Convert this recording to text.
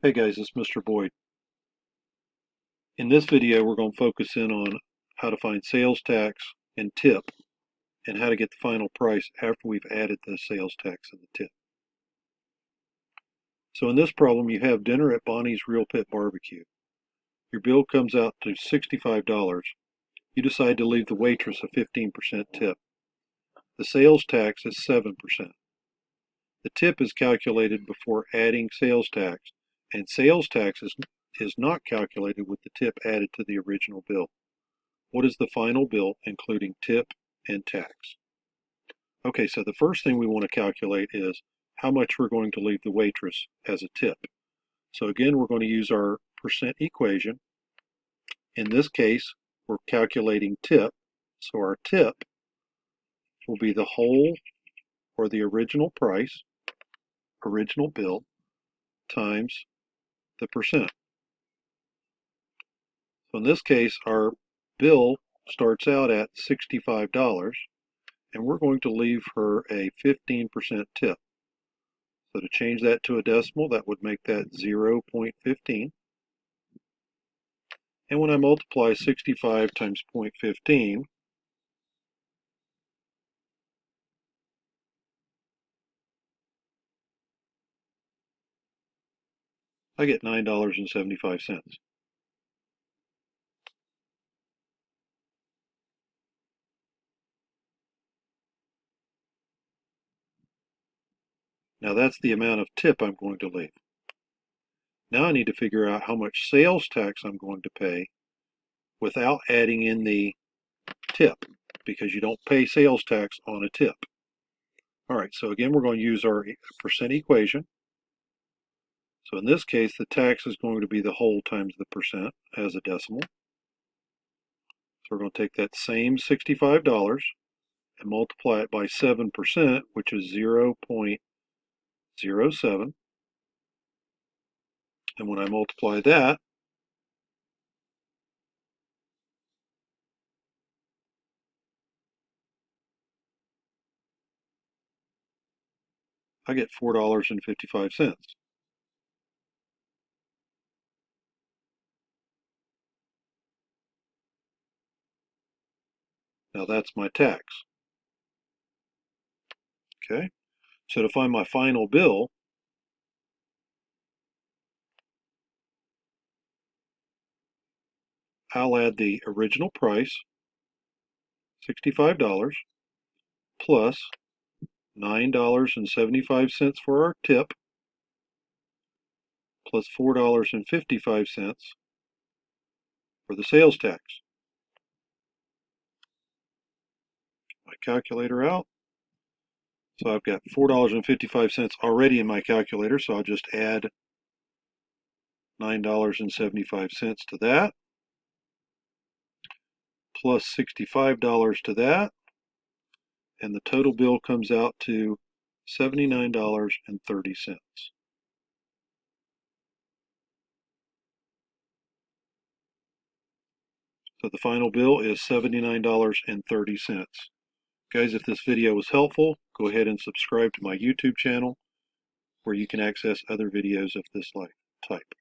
Hey guys, it's Mr. Boyd. In this video, we're going to focus in on how to find sales tax and tip and how to get the final price after we've added the sales tax and the tip. So in this problem, you have dinner at Bonnie's Real Pit Barbecue. Your bill comes out to $65. You decide to leave the waitress a 15% tip. The sales tax is 7%. The tip is calculated before adding sales tax, and sales tax is not calculated with the tip added to the original bill. What is the final bill, including tip and tax? Okay, so the first thing we want to calculate is how much we're going to leave the waitress as a tip. So again, we're going to use our percent equation. In this case, we're calculating tip. So our tip will be the whole or the original price, original bill, times the percent. So in this case, our bill starts out at $65, and we're going to leave her a 15% tip. So to change that to a decimal, that would make that 0.15. And when I multiply 65 times 0.15, I get $9.75. Now that's the amount of tip I'm going to leave. Now I need to figure out how much sales tax I'm going to pay without adding in the tip, because you don't pay sales tax on a tip. All right, so again, we're going to use our percent equation. So in this case, the tax is going to be the whole times the percent as a decimal. So we're going to take that same $65 and multiply it by 7%, which is 0.07. And when I multiply that, I get $4.55. Now that's my tax. Okay, so to find my final bill, I'll add the original price, $65, plus $9.75 for our tip, plus $4.55 for the sales tax. My calculator out. So I've got $4.55 already in my calculator, so I'll just add $9.75 to that, plus $65 to that, and the total bill comes out to $79.30. So the final bill is $79.30. Guys, if this video was helpful, go ahead and subscribe to my YouTube channel where you can access other videos of this type.